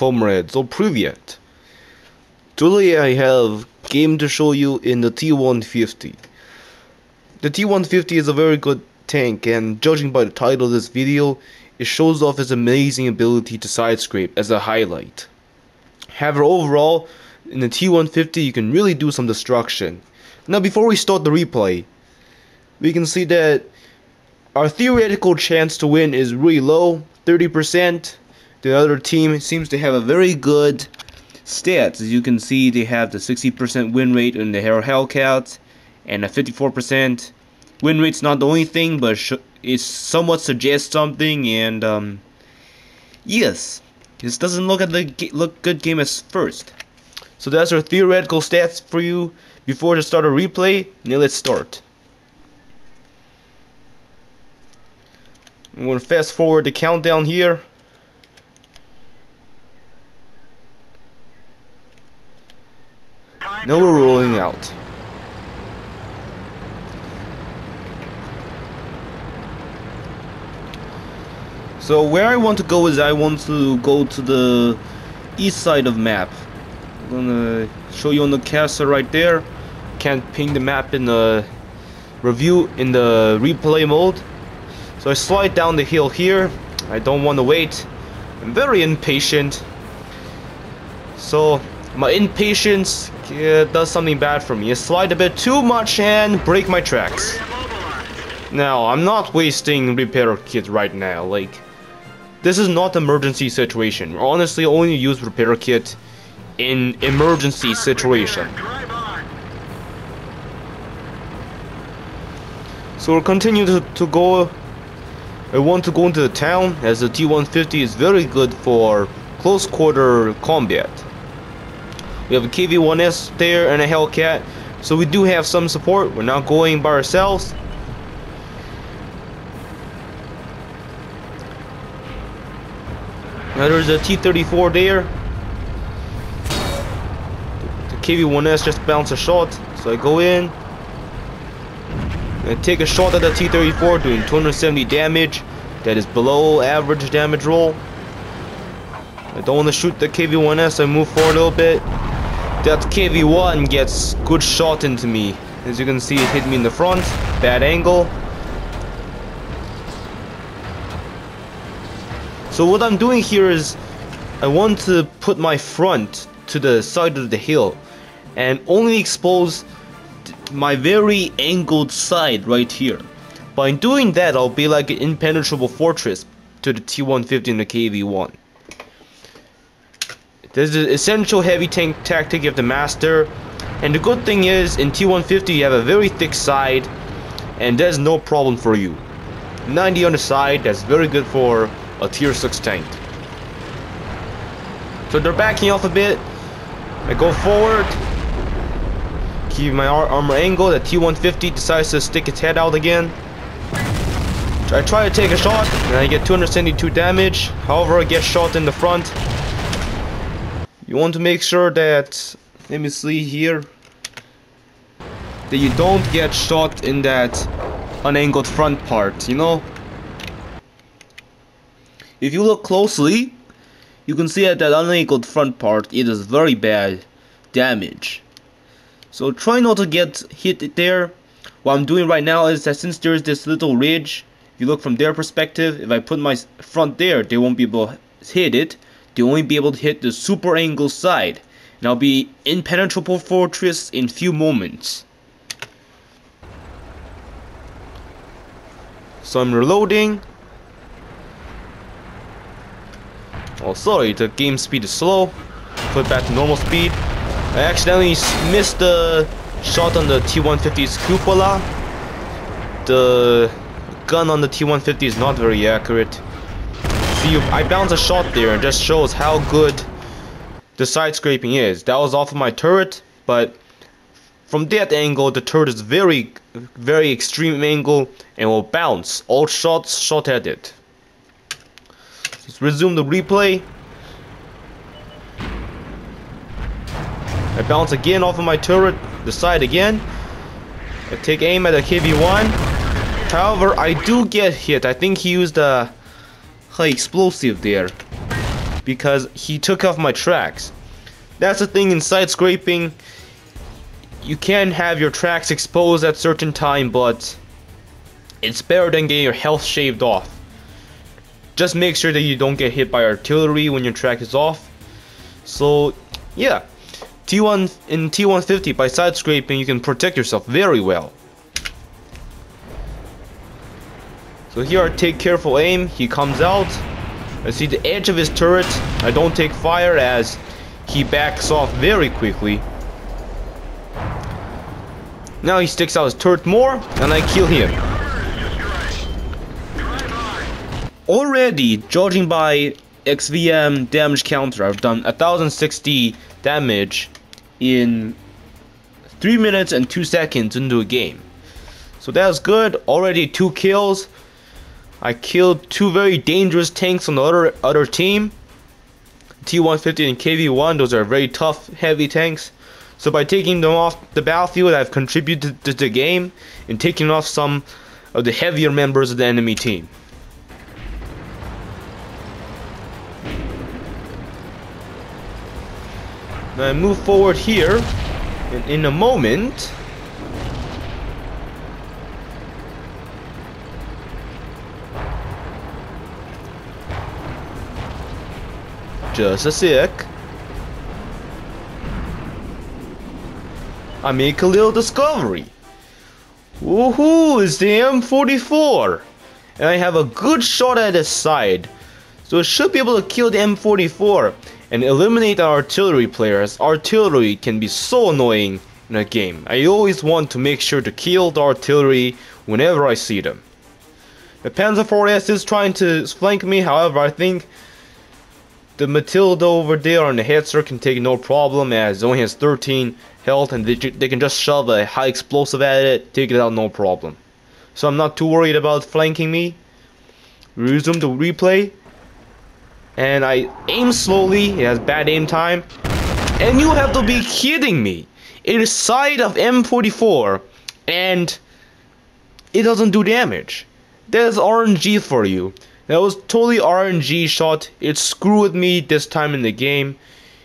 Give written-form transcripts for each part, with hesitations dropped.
comrades, so привет. Today I have game to show you in the T-150. The T-150 is a very good tank, and judging by the title of this video, it shows off its amazing ability to side scrape as a highlight. However, overall, in the T-150 you can really do some destruction. Now before we start the replay, we can see that our theoretical chance to win is really low, 30%. The other team seems to have a very good stats. As you can see, they have the 60% win rate in the Hellcat and a 54% win rate's not the only thing, but it somewhat suggests something. And yes, this doesn't look good game at first. So that's our theoretical stats for you before the start of replay. Now let's start. I'm going to fast forward the countdown here. Now we're rolling out. So where I want to go is I want to go to the east side of map. I'm gonna show you on the caster right there. Can't ping the map in the review in the replay mode. So I slide down the hill here. I don't want to wait. I'm very impatient. So my impatience does something bad for me. I slide a bit too much and break my tracks. Now, I'm not wasting repair kit right now. Like, this is not an emergency situation. Honestly, only use repair kit in emergency situation. So we'll continue to go. I want to go into the town, as the T-150 is very good for close quarter combat. We have a KV-1S there and a Hellcat, so we do have some support. We're not going by ourselves. Now there's a T-34 there. The KV-1S just bounced a shot, so I go in and take a shot at the T-34, doing 270 damage. That is below average damage roll. I don't want to shoot the KV-1S, I move forward a little bit. That KV-1 gets good shot into me. As you can see, it hit me in the front, bad angle. So what I'm doing here is I want to put my front to the side of the hill and only expose my very angled side right here. By doing that, I'll be like an impenetrable fortress to the T-150 and the KV-1. This is an essential heavy tank tactic you have to master. And the good thing is, in T-150 you have a very thick side, and there's no problem for you. 90 on the side, that's very good for a tier 6 tank. So they're backing off a bit. I go forward, keep my armor angle. The T-150 decides to stick its head out again. I try to take a shot, and I get 272 damage. However, I get shot in the front. You want to make sure that, let me see here, that you don't get shot in that unangled front part, you know? If you look closely, you can see that unangled front part, it is very bad damage. So try not to get hit there. What I'm doing right now is that since there's this little ridge, if you look from their perspective, if I put my front there, they won't be able to hit it. They'll only be able to hit the super angle side, and I'll be impenetrable fortress in few moments. So I'm reloading. Oh, sorry, the game speed is slow. Put back to normal speed. I accidentally missed the shot on the T-150's cupola. The gun on the T-150 is not very accurate. See, I bounced a shot there, and just shows how good the side scraping is. That was off of my turret, but from that angle, the turret is very extreme angle and will bounce all shots shot at it. Let's resume the replay. I bounce again off of my turret, the side again. I take aim at the KV-1. However, I do get hit. I think he used a high explosive there. because he took off my tracks. That's the thing in Sidescraping. You can have your tracks exposed at certain time, but it's better than getting your health shaved off. Just make sure that you don't get hit by artillery when your track is off. So yeah, in T-150 by Sidescraping you can protect yourself very well. So here I take careful aim. He comes out. I see the edge of his turret. I don't take fire as he backs off very quickly. Now he sticks out his turret more and I kill him. Already, judging by XVM damage counter, I've done 1060 damage in 3 minutes and 2 seconds into a game. So that's good. Already 2 kills. I killed 2 very dangerous tanks on the other team. T-150 and KV-1, those are very tough, heavy tanks. So by taking them off the battlefield, I've contributed to the game and taking off some of the heavier members of the enemy team. Now I move forward here, and in a moment, just a sec, I make a little discovery. Woohoo, it's the M44! And I have a good shot at his side. So I should be able to kill the M44 and eliminate our artillery players. Artillery can be so annoying in a game. I always want to make sure to kill the artillery whenever I see them. The Panzer IV is trying to flank me, however I think the Matilda over there on the headser can take no problem as it only has 13 health and they can just shove a high explosive at it, take it out no problem. So I'm not too worried about flanking me. Resume the replay. And I aim slowly, it has bad aim time. And you have to be kidding me! It is side of M44 and it doesn't do damage. That is RNG for you. That was totally RNG shot. It screwed me this time in the game.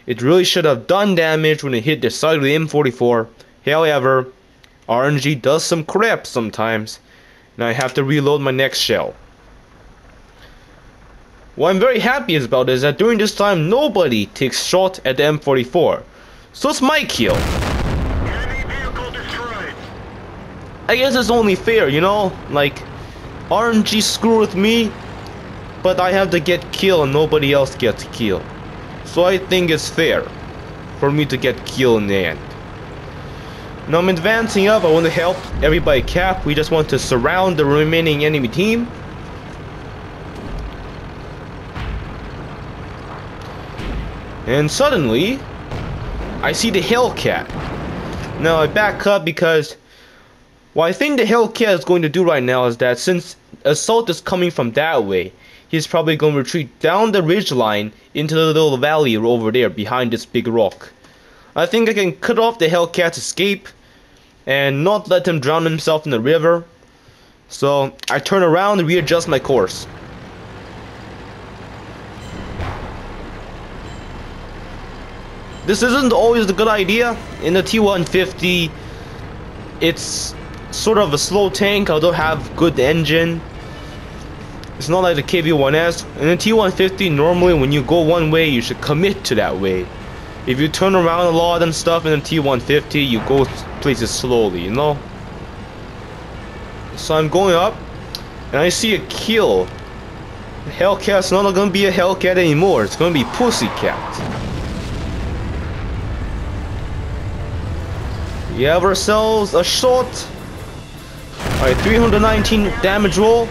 It really should have done damage when it hit the side of the M44. However, RNG does some crap sometimes. And I have to reload my next shell. What I'm very happy about is that during this time nobody takes shot at the M44. So it's my kill. Enemy vehicle destroyed. I guess it's only fair, you know? Like, RNG screwed with me, but I have to get kill and nobody else gets kill. So I think it's fair for me to get kill in the end. Now I'm advancing up. I want to help everybody cap. We just want to surround the remaining enemy team. And suddenly, I see the Hellcat. Now I back up because what I think the Hellcat is going to do right now is that since assault is coming from that way, he's probably going to retreat down the ridge line into the little valley over there behind this big rock. I think I can cut off the Hellcat's escape and not let him drown himself in the river. So I turn around and readjust my course. This isn't always a good idea. In the T-150, it's sort of a slow tank, although have good engine. It's not like the KV-1S. In the T-150, normally when you go one way, you should commit to that way. If you turn around a lot and stuff in the T-150, you go places slowly, you know? So I'm going up, and I see a kill. The Hellcat's not gonna be a Hellcat anymore, it's gonna be Pussycat. We have ourselves a shot. Alright, 319 damage roll.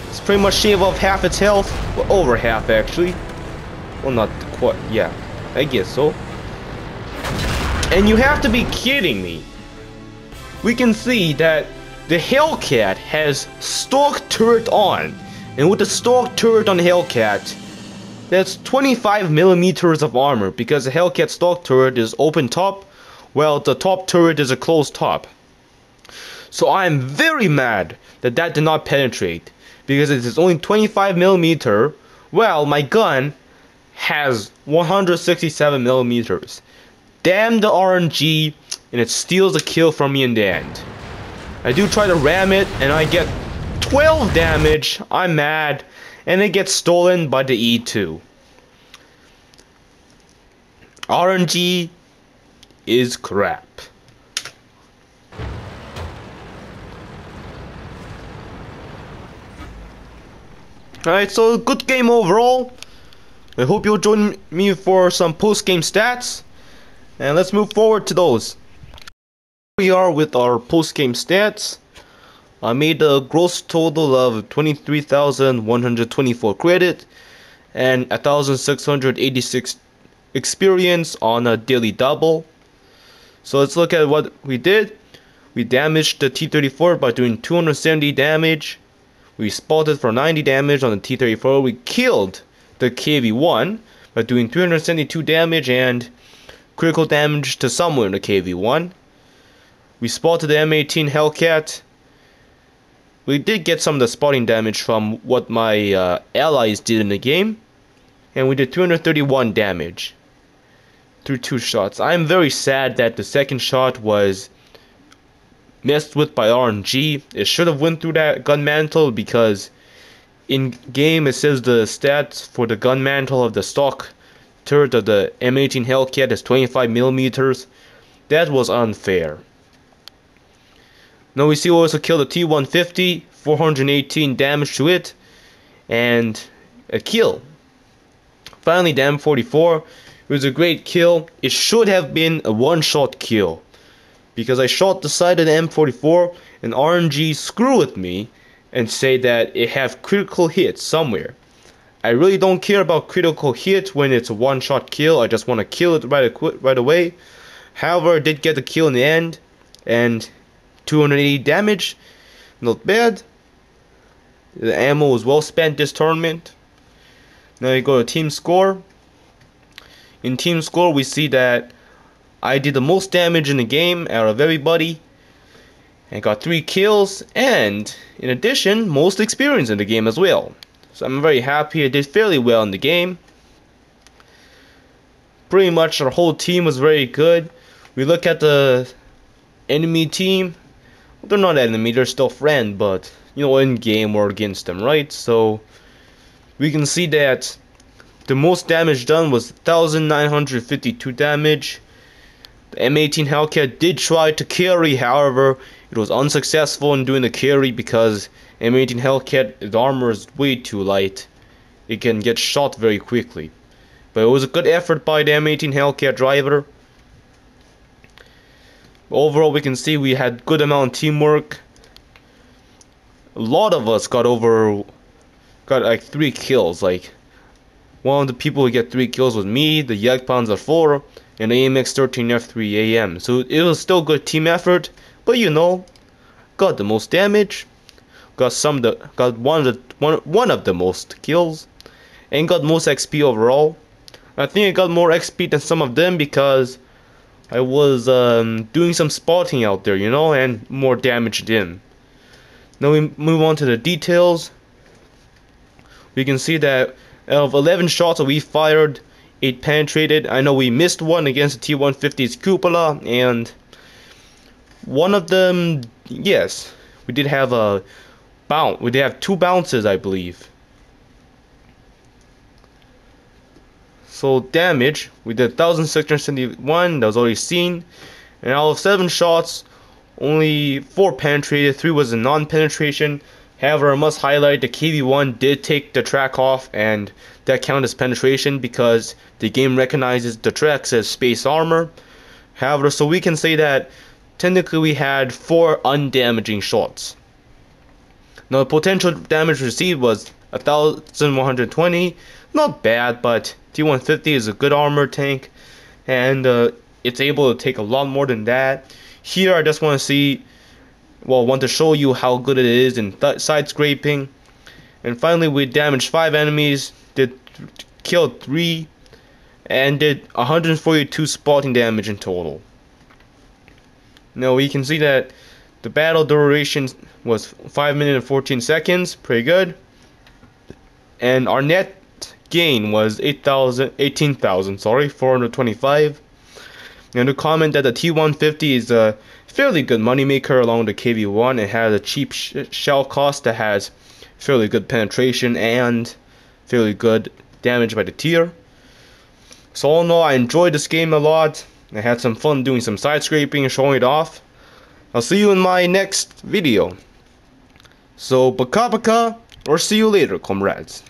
It's pretty much shave off half its health. Well, over half actually. Well, not quite, yeah. I guess so. And you have to be kidding me. We can see that the Hellcat has stalk turret on. And with the stalk turret on the Hellcat, that's 25 millimeters of armor because the Hellcat stalk turret is open top. Well, the top turret is a closed top. So I'm very mad that that did not penetrate. Because it is only 25 millimeter. Well, my gun has 167 millimeters. Damn the RNG, and it steals a kill from me in the end. I do try to ram it, and I get 12 damage. I'm mad, and it gets stolen by the E2. RNG is crap. Alright, so good game overall. I hope you'll join me for some post-game stats. And let's move forward to those. Here we are with our post-game stats. I made a gross total of 23,124 credit and 1,686 experience on a daily double. So let's look at what we did. We damaged the T-34 by doing 270 damage. We spotted for 90 damage on the T-34. We killed the KV-1 by doing 372 damage and critical damage to someone in the KV-1. We spotted the M18 Hellcat. We did get some of the spotting damage from what my allies did in the game. And we did 231 damage through 2 shots. I'm very sad that the second shot was messed with by RNG. It should have went through that gun mantle, because in game it says the stats for the gun mantle of the stock turret of the M18 Hellcat is 25 millimeters. That was unfair. Now we see we also killed the T-150, 418 damage to it, and a kill. Finally, the M44. It was a great kill. It should have been a one-shot kill, because I shot the side of the M44 and RNG screw with me and say that it have critical hits somewhere. I really don't care about critical hits when it's a one-shot kill. I just want to kill it right away. However, I did get the kill in the end, and 280 damage. Not bad. The ammo was well spent this tournament. Now you go to team score. In team score, we see that I did the most damage in the game out of everybody, and got 3 kills, and in addition, most experience in the game as well. So I'm very happy I did fairly well in the game. Pretty much our whole team was very good. We look at the enemy team. Well, they're not enemy, they're still friend, but you know, in game we're against them, right? So we can see that the most damage done was 1,952 damage. The M18 Hellcat did try to carry, however, it was unsuccessful in doing the carry because M18 Hellcat, the armor is way too light. It can get shot very quickly. But it was a good effort by the M18 Hellcat driver. Overall, we can see we had good amount of teamwork. A lot of us got like 3 kills. Like, one of the people who get 3 kills was me, the Jagdpanzer 4, and the AMX-13 F3 AM. So it was still good team effort, but you know, got the most damage, got one of the most kills, and got most XP overall. I think I got more XP than some of them because I was doing some spotting out there, you know, and more damage done. Now we move on to the details. We can see that out of 11 shots that we fired, 8 penetrated. I know we missed one against the T-150's cupola, and one of them, yes, we did have a bounce. We did have 2 bounces, I believe. So damage, we did 1,671. That was already seen. And out of 7 shots, only 4 penetrated. 3 was a non-penetration. However, I must highlight the KV-1 did take the track off, and that counts as penetration because the game recognizes the track as space armor. However, so we can say that technically we had 4 undamaging shots. Now the potential damage received was 1,120. Not bad, but T-150 is a good armor tank, and it's able to take a lot more than that. Here I just want to show you how good it is in side-scraping. And finally we damaged 5 enemies, killed 3, and did 142 spotting damage in total. Now we can see that the battle duration was 5 minutes and 14 seconds, pretty good. And our net gain was 18,425. And to comment that the T-150 is a fairly good moneymaker along the KV-1. It has a cheap shell cost that has fairly good penetration and fairly good damage by the tier. So all in all, I enjoyed this game a lot. I had some fun doing some side scraping and showing it off. I'll see you in my next video. So baka baka, or see you later, comrades.